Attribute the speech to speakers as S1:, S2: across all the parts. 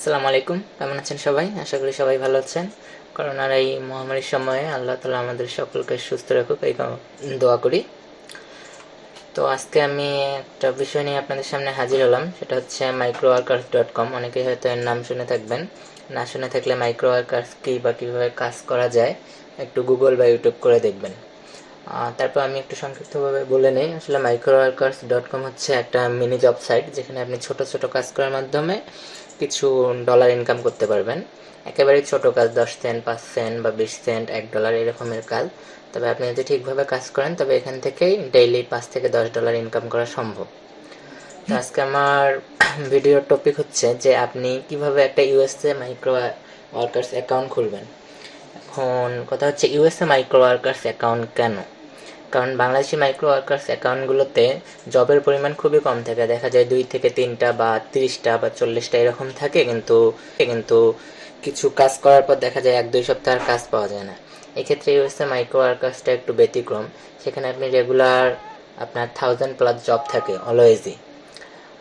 S1: আসসালামু আলাইকুম, কেমন আছেন সবাই? আশা করি সবাই ভালো আছেন। করোনার এই মহামারীর সময়ে আল্লাহ তাআলা আমাদের সকলকে সুস্থ রাখুক, এই দোয়া করি। তো আজকে আমি একটা বিষয় নিয়ে আপনাদের সামনে হাজির হলাম, সেটা হচ্ছে microworkers.com। অনেকেই হয়তো এর নাম শুনে থাকবেন, না শুনে থাকলে মাইক্রোওয়ার্কার্স কী বা কীভাবে কাজ করা যায় একটু গুগল বা ইউটিউব করে দেখবেন। তারপর আমি একটু সংক্ষিপ্তভাবে বলে নিই। আসলে microworkers.com হচ্ছে একটা মিনি জব সাইট, যেখানে আপনি ছোট ছোট কাজ করার মাধ্যমে কিছু ডলার ইনকাম করতে পারবেন। একেবারেই ছোট কাজ, 10 সেন্ট, 5 সেন্ট বা 20 সেন্ট, $1 এরকমের কাজ। তবে আপনি যদি ঠিকভাবে কাজ করেন তবে এখান থেকেই ডেইলি $5 থেকে $10 ইনকাম করা সম্ভব। তো আজকে আমার ভিডিওর টপিক হচ্ছে যে আপনি কিভাবে একটা ইউএসএ মাইক্রো ওয়ার্কার্স অ্যাকাউন্ট খুলবেন। এখন কথা হচ্ছে, ইউএসএ মাইক্রো ওয়ার্কার্স অ্যাকাউন্ট কেন? কারণ বাংলাদেশি মাইক্রো ওয়ার্কার্স অ্যাকাউন্টগুলোতে জবের পরিমাণ খুবই কম থাকে, দেখা যায় 2 থেকে 3টা বা 30টা বা 40টা এরকম থাকে, কিন্তু কিছু কাজ করার পর দেখা যায় 1-2 সপ্তাহের কাজ পাওয়া যায় না। এক্ষেত্রে ইউএসএ মাইক্রো ওয়ার্কার্সটা একটু ব্যতিক্রম। সেখানে আপনি রেগুলার আপনার 1000+ জব থাকে অলওয়েজই।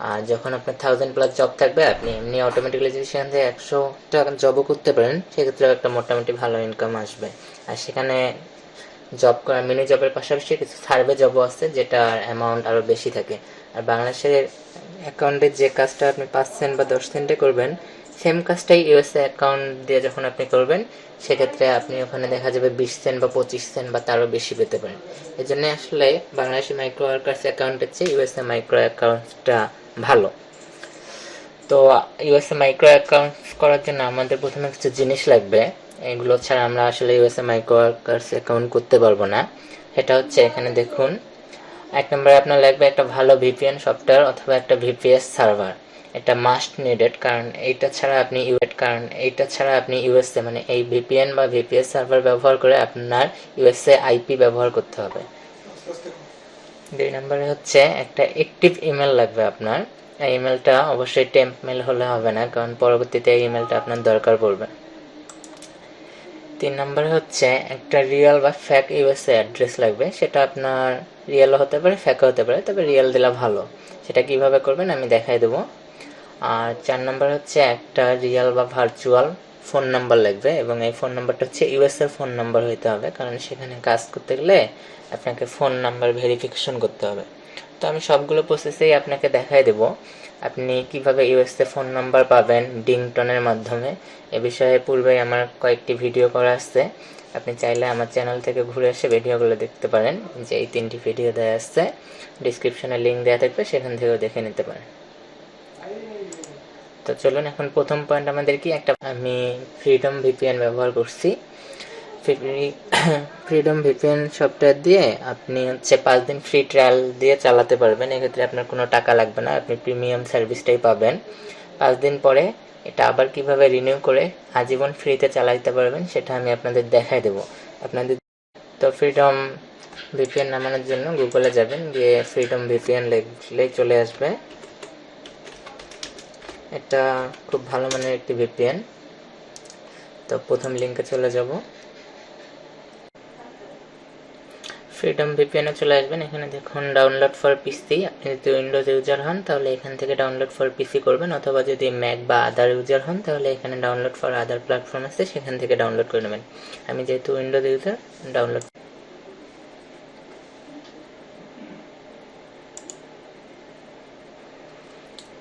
S1: আর যখন আপনার 1000+ জব থাকবে, আপনি এমনি অটোমেটিক্যালি যদি সেখান থেকে 100টা জবও করতে পারেন, সেক্ষেত্রেও একটা মোটামুটি ভালো ইনকাম আসবে। আর সেখানে জব করা মিনি জবের পাশাপাশি কিছু সার্ভে জবও আছে, যেটার অ্যামাউন্ট আরও বেশি থাকে। আর বাংলাদেশের অ্যাকাউন্টে যে কাজটা আপনি 5 সেন্ট বা 10 সেন্টে করবেন, সেম কাজটাই ইউএসএ অ্যাকাউন্ট দিয়ে যখন আপনি করবেন, সেক্ষেত্রে আপনি ওখানে দেখা যাবে 20 সেন্ট বা 25 সেন্ট বা তারও বেশি পেতে পারেন। এই জন্য আসলে বাংলাদেশি মাইক্রো ওয়ার্কার্স অ্যাকাউন্টের চেয়ে ইউএসএ মাইক্রো অ্যাকাউন্টটা ভালো। তো ইউএসএ মাইক্রো অ্যাকাউন্ট করার জন্য আমাদের প্রথমে কিছু জিনিস লাগবে। এগুলো ছাড়া আমরা আসলে ইউএসএ মাইক্রো ওয়ার্কার্স অ্যাকাউন্ট করতে পারবো না। সেটা হচ্ছে, এখানে দেখুন, 1 নম্বরে আপনার লাগবে একটা ভালো ভিপিএন সফটওয়্যার অথবা একটা ভিপিএস সার্ভার। এটা মাস্ট নিডেড, কারণ এইটা ছাড়া আপনি ইউএসএ মানে এই ভিপিএন বা ভিপিএস সার্ভার ব্যবহার করে আপনার ইউএসএ আইপি ব্যবহার করতে হবে। 2 নম্বরে হচ্ছে একটা অ্যাক্টিভ ইমেল লাগবে আপনার। এই ইমেলটা অবশ্যই টেম্প মেল হলে হবে না, কারণ পরবর্তীতে এই ইমেলটা আপনার দরকার পড়বে। 3 নম্বরে হচ্ছে একটা রিয়েল বা ফ্যাক ইউএসএ অ্যাড্রেস লাগবে। সেটা আপনার রিয়েলও হতে পারে, ফ্যাকও হতে পারে, তবে রিয়েল দিলে ভালো। সেটা কিভাবে করবেন আমি দেখাই দেবো। আর 4 নম্বর হচ্ছে একটা রিয়েল বা ভার্চুয়াল ফোন নাম্বার লাগবে, এবং এই ফোন নাম্বারটা হচ্ছে ইউএসএ ফোন নাম্বার হইতে হবে, কারণ সেখানে কাজ করতে গেলে আপনাকে ফোন নাম্বার ভেরিফিকেশন করতে হবে। তো আমি সবগুলো প্রসেসেই আপনাকে দেখাই দেব আপনি কিভাবে ইউএসএ ফোন নাম্বার পাবেন ডিংটনের মাধ্যমে। এ বিষয়ে পূর্বেই আমার কয়েকটি ভিডিও করা আসছে, আপনি চাইলে আমার চ্যানেল থেকে ঘুরে এসে ভিডিওগুলো দেখতে পারেন। যে এই 3টি ভিডিও দেওয়া আসছে, ডিসক্রিপশনে লিঙ্ক দেওয়া থাকবে, সেখান থেকেও দেখে নিতে পারেন। তো চলুন, এখন প্রথম পয়েন্ট আমাদের কি, আমি ফ্রিডম ভিপিএন ব্যবহার করছি। ফ্রিডম ভিপিএন সফটওয়্যার দিয়ে আপনি হচ্ছে 5 দিন ফ্রি ট্রায়াল দিয়ে চালাতে পারবেন। এক্ষেত্রে আপনার কোনো টাকা লাগবে না, আপনি প্রিমিয়াম সার্ভিসটাই পাবেন। 5 দিন পরে এটা আবার কিভাবে রিনিউ করে আজীবন ফ্রিতে চালাতে পারবেন সেটা আমি আপনাদের দেখাই দেবো আপনাদের। তো ফ্রিডম ভিপিএন নামানোর জন্য গুগলে যাবেন, গিয়ে ফ্রিডম ভিপিএন লিখলেই চলে আসবে। এটা খুব ভালো মানের একটি ভিপিএন। তো প্রথম লিঙ্কে চলে যাব, ফ্রিডম ভিপিএনে চলে আসবেন। এখানে দেখুন ডাউনলোড ফর পিসি। আপনি যদি উইন্ডোজ ইউজার হন তাহলে এখান থেকে ডাউনলোড ফর পিসি করবেন, অথবা যদি ম্যাক বা আদার ইউজার হন তাহলে এখানে ডাউনলোড ফর আদার প্ল্যাটফর্ম আছে, সেখান থেকে ডাউনলোড করে নেবেন। আমি যেহেতু উইন্ডোজ ইউজার, ডাউনলোড।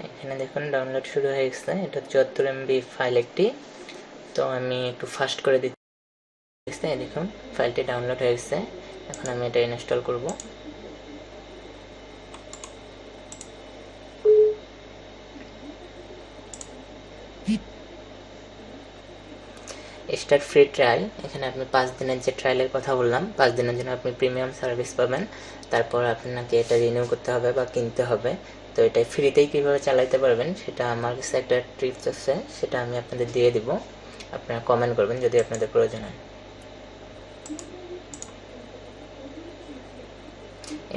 S1: এখানে দেখুন ডাউনলোড শুরু হয়ে গেছে। এটা 74 MB ফাইল একটি। তো আমি একটু ফাস্ট করে দিচ্ছি। দেখুন ফাইলটি ডাউনলোড হয়ে গেছে। এখন আমি এটা ইনস্টল করব। Start free trial. এখানে আপনি 5 দিনের যে ট্রায়ালের কথা বললাম, 5 দিনের জন্য আপনি প্রিমিয়াম সার্ভিস পাবেন। তারপর আপনাকে এটা রিনিউ করতে হবে বা কিনতে হবে। তো এটা ফ্রিতেই কীভাবে চালাইতে পারবেন সেটা আমার কাছে একটা টিপস আছে, সেটা আমি আপনাদের দিয়ে দিব। আপনারা কমেন্ট করবেন যদি আপনাদের প্রয়োজন হয়।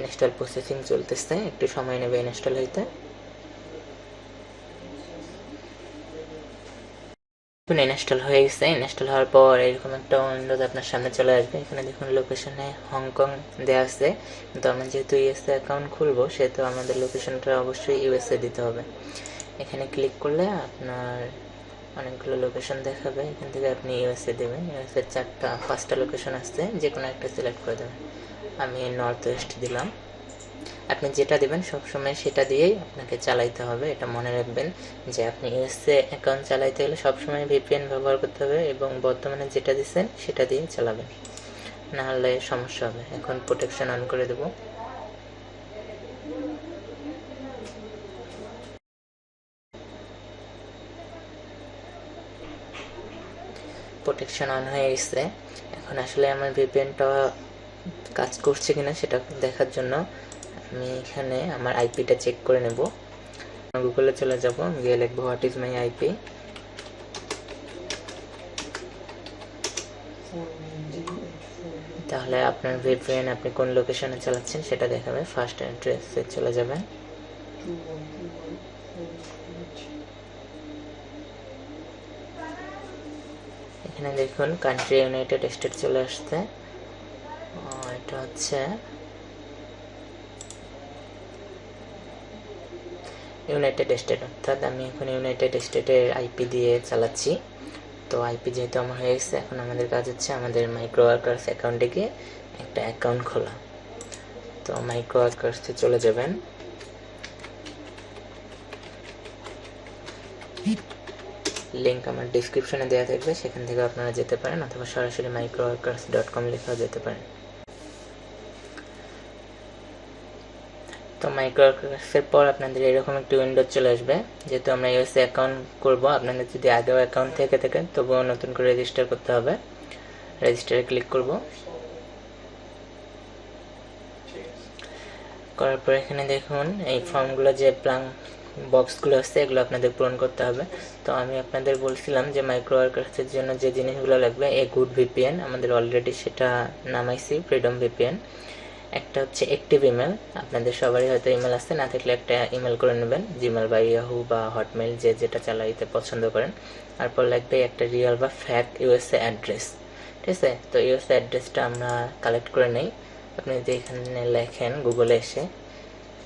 S1: ইনস্টল প্রসেসিং চলতেছে, একটু সময় নেবে ইনস্টল হইতে। ইনস্টল হয়ে গেছে। ইনস্টল হওয়ার পর এরকম একটা উইন্ডোজ আপনার সামনে চলে আসবে। এখানে দেখুন লোকেশনে হংকং দেওয়া আছে, কিন্তু আমরা যেহেতু ইউএসএ অ্যাকাউন্ট খুলবো সেহেতু আমাদের লোকেশনটা অবশ্যই ইউএসএ দিতে হবে। এখানে ক্লিক করলে আপনার অনেকগুলো লোকেশন দেখাবে। এখান থেকে আপনি ইউএসএ দেবেন। ইউএসএ 5টা লোকেশন আসছে, যে কোনো একটা সিলেক্ট করে দেবেন। আমি নর্থ ওয়েস্ট দিলাম। আপনি যেটা দেবেন সবসময় সেটা দিয়েই আপনাকে চালাইতে হবে। এটা মনে রাখবেন যে আপনি ইউএসএ অ্যাকাউন্ট চালাইতে হলে সবসময় ভিপিএন ব্যবহার করতে হবে এবং বর্তমানে যেটা দিচ্ছেন সেটা দিয়ে চালাবেন, নাহলে সমস্যা হবে। এখন প্রোটেকশন অন করে দেব। প্রোটেকশন অন হয়ে গেছে। এখন আসলে আমার ভিপিএনটা কাজ করছে কিনা সেটা দেখার জন্য আমি এখানে আমার আইপিটা চেক করে নেব। গুগলে চলে যাব, গিয়ে লিখবো হোয়াট ইজ মাই আইপি। তাহলে আপনার ভিপিএন আপনি কোন লোকেশনে চালাচ্ছেন সেটা দেখাবে। ফার্স্ট অ্যাড্রেসে চলে যাবেন। এখানে দেখুন কান্ট্রি ইউনাইটেড স্টেট চলে আসছে। এটা হচ্ছে ইউনাইটেড স্টেট, অর্থাৎ আমি এখন ইউনাইটেড স্টেটের আইপি দিয়ে চালাচ্ছি। তো আইপি যেহেতু আমার হয়ে গেছে, এখন আমাদের কাজ হচ্ছে আমাদের মাইক্রোওয়ার্কার্স অ্যাকাউন্টে গিয়ে একটা অ্যাকাউন্ট খোলা। তো মাইক্রোওয়ার্কার্সে চলে যাবেন। লিঙ্ক আমার ডিসক্রিপশনে দেওয়া থাকবে, সেখান থেকে আপনারা যেতে পারেন, অথবা সরাসরি microworkers.com লিখেও যেতে পারেন। তো মাইক্রোওয়ার্কার্সের পর আপনাদের এরকম একটি উইন্ডো চলে আসবে। যেহেতু আমরা ইউএসএ অ্যাকাউন্ট করব, আপনাদের যদি আগেও অ্যাকাউন্ট থেকে থাকে তবুও নতুন করে রেজিস্টার করতে হবে। রেজিস্টারে ক্লিক করব। করার পর এখানে দেখুন এই ফর্মগুলো যে ব্ল্যাঙ্ক বক্সগুলো আছে এগুলো আপনাদের পূরণ করতে হবে। তো আমি আপনাদের বলছিলাম যে মাইক্রোওয়ার্কার্সের জন্য যে জিনিসগুলো লাগবে, এ গুড ভিপিএন আমাদের অলরেডি সেটা নামাইছি, ফ্রিডম ভিপিএন। একটা হচ্ছে অ্যাক্টিভ ইমেল, আপনাদের সবারই হয়তো ইমেল আছে, না থাকলে একটা ইমেল করে নেবেন, জিমেল বা ইয়াহু বা হটমেল, যে যেটা চালাইতে পছন্দ করেন। তারপর লাগবে একটা রিয়েল বা ফ্যাক্ট ইউএসএ অ্যাড্রেস। ঠিক আছে, তো ইউএসএ অ্যাড্রেসটা আমরা কালেক্ট করে নেই। আপনি যদি এখানে লেখেন গুগলে এসে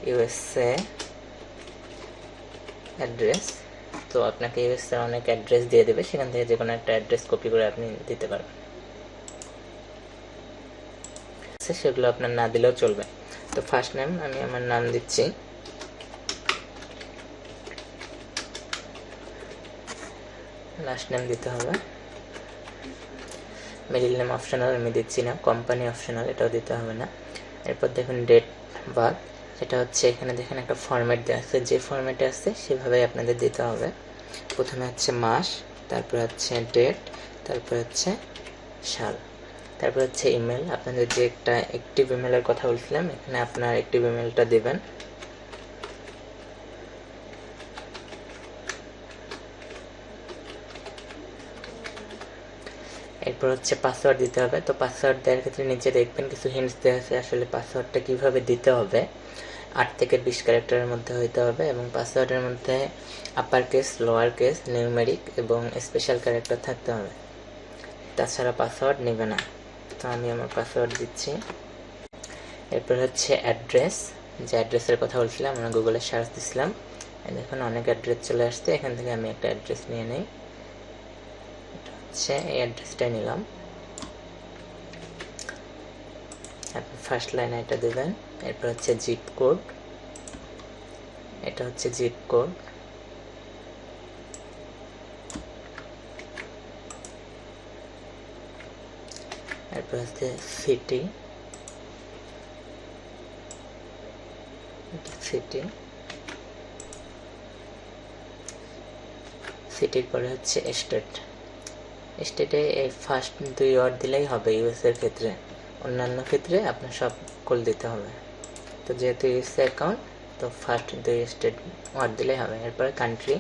S1: ইউএসএ অ্যাড্রেস, তো আপনাকে ইউএসএ অনেক অ্যাড্রেস দিয়ে দেবে, সেখান থেকে যে কোনো একটা অ্যাড্রেস কপি করে আপনি দিতে পারবেন। সেগুলো আপনার না দিলেও চলবে। তো ফার্স্ট নেম আমি আমার নাম দিচ্ছি, লাস্ট নেম দিতে হবে। মিডল নেম অপশনাল, আমি দিচ্ছি না। কোম্পানি অপশনাল, এটাও দিতে হবে না। এরপর দেখুন ডেট বার্থ, সেটা হচ্ছে এখানে দেখেন একটা ফরম্যাট দেওয়া আছে, যে ফরম্যাটে আছে সেভাবেই আপনাদের দিতে হবে। প্রথমে হচ্ছে মাস, তারপর হচ্ছে ডেট, তারপর হচ্ছে সাল, তারপর হচ্ছে ইমেল। আপনাদের যে একটা অ্যাক্টিভ ইমেলের কথা বলছিলাম, এখানে আপনার অ্যাক্টিভ ইমেলটা দেবেন। এরপর হচ্ছে পাসওয়ার্ড দিতে হবে। তো পাসওয়ার্ড দেওয়ার ক্ষেত্রে নিচে দেখবেন কিছু হিন্টস দেওয়া আছে, আসলে পাসওয়ার্ডটা কীভাবে দিতে হবে। 8 থেকে 20 ক্যারেক্টারের মধ্যে হইতে হবে, এবং পাসওয়ার্ডের মধ্যে upper case, lower case, numeric এবং স্পেশাল ক্যারেক্টার থাকতে হবে, তাছাড়া পাসওয়ার্ড নেবে না। তো আমি আমার পাসওয়ার্ড দিচ্ছি। এরপর হচ্ছে অ্যাড্রেস, যে অ্যাড্রেসের কথা বলছিলাম, আমরা গুগলে সার্চ দিছিলাম, দেখুন অনেক অ্যাড্রেস চলে আসছে। এখান থেকে আমি একটা অ্যাড্রেস নিয়ে নিই, এটা হচ্ছে এই অ্যাড্রেসটাই নিলাম। আপনি ফার্স্ট লাইনে এটা দেবেন। এরপর হচ্ছে জিপ কোড, এটা হচ্ছে জিপ কোড। এরপর হচ্ছে সিটি, সিটি, সিটির পরে হচ্ছে স্টেট। স্টেটে এই ফার্স্ট 2 ওয়ার্ড দিলেই হবে ইউএস এর ক্ষেত্রে, অন্যান্য ক্ষেত্রে আপনার সব কল দিতে হবে। তো যেহেতু ইউএসএ অ্যাকাউন্ট, তো ফার্স্ট 2 স্টেট ওয়ার্ড দিলেই হবে। এরপরে কান্ট্রি,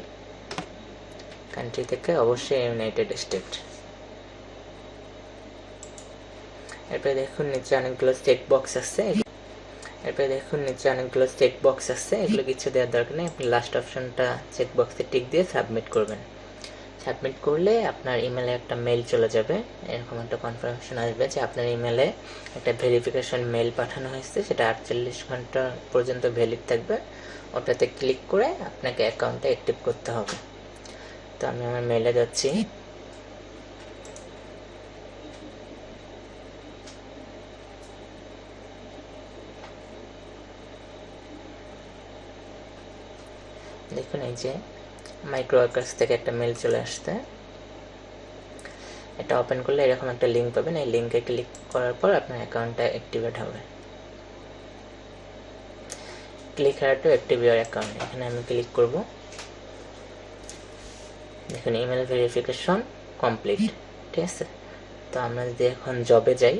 S1: কান্ট্রি থেকে অবশ্যই ইউনাইটেড স্টেট। এরপরে দেখুন নিচে অনেকগুলো চেক বক্স আছে, এগুলো কিছু দেওয়ার দরকার নেই। আপনি লাস্ট অপশনটা চেক বক্সে টিক দিয়ে সাবমিট করবেন। সাবমিট করলে আপনার ইমেলে একটা মেল চলে যাবে, এরকম একটা কনফার্মেশন আসবে যে আপনার ইমেলে একটা ভেরিফিকেশন মেল পাঠানো হয়েছে, সেটা 48 ঘন্টা পর্যন্ত ভ্যালিড থাকবে। ওটাতে ক্লিক করে আপনাকে অ্যাকাউন্টটা অ্যাক্টিভ করতে হবে। তো আমি আমার মেইলে যাচ্ছি। দেখুন এই যে মাইক্রোওয়ার্কার্স থেকে একটা মেল চলে আসছে। এটা ওপেন করলে এরকম একটা লিঙ্ক পাবেন। এই লিঙ্কে ক্লিক করার পর আপনার অ্যাকাউন্টটা অ্যাক্টিভেট হবে। Click here to active your account, এখানে আমি ক্লিক করব। দেখুন ইমেল ভেরিফিকেশন কমপ্লিট। ঠিক আছে, তো আমরা যদি এখন জবে যাই,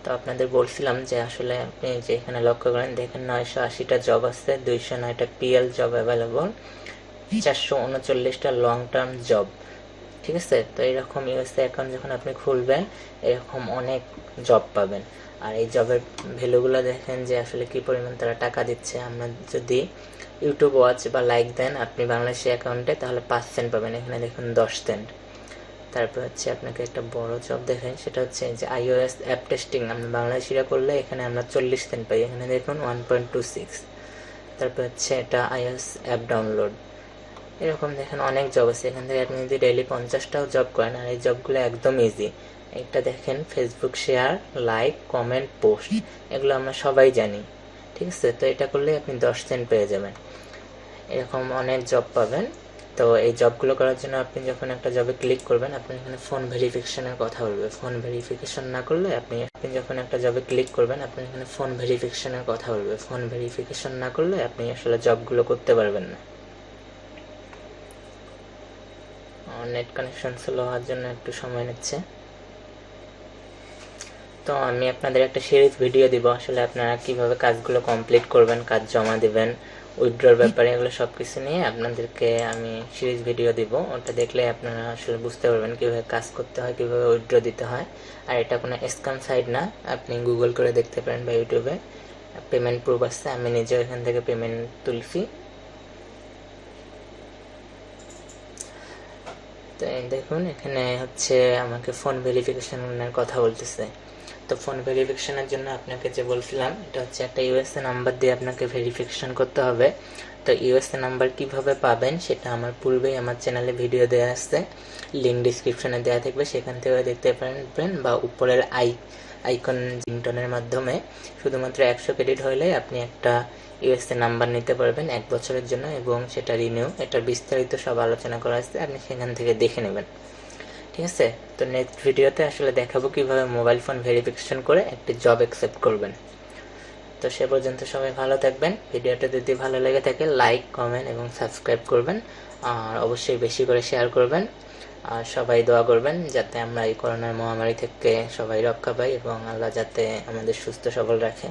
S1: তো আপনাদের বলছিলাম যে আসলে আপনি যে এখানে লক্ষ্য করেন, দেখেন 980টা জব আছে, 209টা পিএল জব অ্যাভেলেবল, 439টা লং টার্ম জব। ঠিক আছে, তো এরকম ইউএসএ অ্যাকাউন্ট যখন আপনি খুলবেন এরকম অনেক জব পাবেন। আর এই জবের ভ্যালুগুলো দেখেন যে আসলে কি পরিমাণ তারা টাকা দিচ্ছে। আমরা যদি ইউটিউব ওয়াচ বা লাইক দেন আপনি বাংলাদেশি অ্যাকাউন্টে, তাহলে 5 সেন্ট পাবেন। এখানে দেখুন 10 সেন্ট। তারপর হচ্ছে আপনাকে একটা বড় জব দেখাই, সেটা হচ্ছে যে iOS অ্যাপ টেস্টিং। আমরা বাংলাদেশিরা করলে এখানে আমরা 40 সেন্ট পাই। এখানে দেখুন 1.26। তারপর হচ্ছে এটা iOS অ্যাপ ডাউনলোড। এরকম দেখেন অনেক জব আছে। এখান থেকে আপনি যদি ডেইলি 50টাও জব করেন, আর এই জবগুলো একদম ইজি। একটা দেখেন Facebook share, like, comment, post, এগুলো আমরা সবাই জানি। ঠিক আছে, তো এটা করলে আপনি 10 সেন্ট পেয়ে যাবেন। এরকম অনেক জব পাবেন। তো এই জবগুলো করার জন্য আপনি যখন একটা জবে ক্লিক করবেন, আপনি এখানে ফোন ভেরিফিকেশনের কথা বলবে। ফোন ভেরিফিকেশন না করলে আপনি যখন একটা জবে ক্লিক করবেন, আপনি এখানে ফোন ভেরিফিকেশনের কথা বলবে। ফোন ভেরিফিকেশন না করলে আপনি আসলে জবগুলো করতে পারবেন না। নেট কানেকশন স্লো হওয়ার জন্য একটু সময় নিচ্ছে। তো আমি আপনাদের একটা সিরিজ ভিডিও দিব, আসলে আপনারা কিভাবে কাজগুলো কমপ্লিট করবেন, কাজ জমা দিবেন, উইথড্রর ব্যাপারে, এগুলো সব কিছু নিয়ে আপনাদেরকে আমি সিরিজ ভিডিও দিব। ওটা দেখলে আপনারা আসলে বুঝতে পারবেন কীভাবে কাজ করতে হয়, কীভাবে উইথড্র দিতে হয়। আর এটা কোনো স্ক্যাম সাইট না, আপনি গুগল করে দেখতে পারেন বা ইউটিউবে পেমেন্ট প্রুফ আসছে। আমি নিজেও এখান থেকে পেমেন্ট তুলছি। তো দেখুন এখানে হচ্ছে আমাকে ফোন ভেরিফিকেশনের কথা বলতেছে। তো ফোন ভেরিফিকেশনের জন্য আপনাকে যে বলছিলাম, এটা হচ্ছে একটা ইউএসএ নাম্বার দিয়ে আপনাকে ভেরিফিকেশন করতে হবে। তো ইউএসএ নাম্বার কিভাবে পাবেন সেটা আমার পূর্বেই আমার চ্যানেলে ভিডিও দেওয়া আছে, লিঙ্ক ডিসক্রিপশনে দেওয়া থাকবে, সেখান থেকে দেখতে পারবেন। বা উপরের আইকন রিংটনের মাধ্যমে শুধুমাত্র 100 ক্রেডিট হলে আপনি একটা ইউএসএ নাম্বার নিতে পারবেন 1 বছরের জন্য, এবং সেটা রিনিউ। এটার বিস্তারিত সব আলোচনা করা আছে, আপনি সেখান থেকে দেখে নেবেন। ঠিক আছে, তো নেক্সট ভিডিওতে আসলে দেখাবো কিভাবে মোবাইল ফোন ভেরিফিকেশন করে একটি জব অ্যাকসেপ্ট করবেন। তো সে পর্যন্ত সবাই ভালো থাকবেন। ভিডিওটা যদি ভালো লেগে থাকে লাইক, কমেন্ট এবং সাবস্ক্রাইব করবেন। আর অবশ্যই বেশি করে শেয়ার করবেন। আর সবাই দোয়া করবেন যাতে আমরা এই করোনার মহামারী থেকে সবাই রক্ষা পাই এবং আল্লাহ যাতে আমাদের সুস্থ সবল রাখে।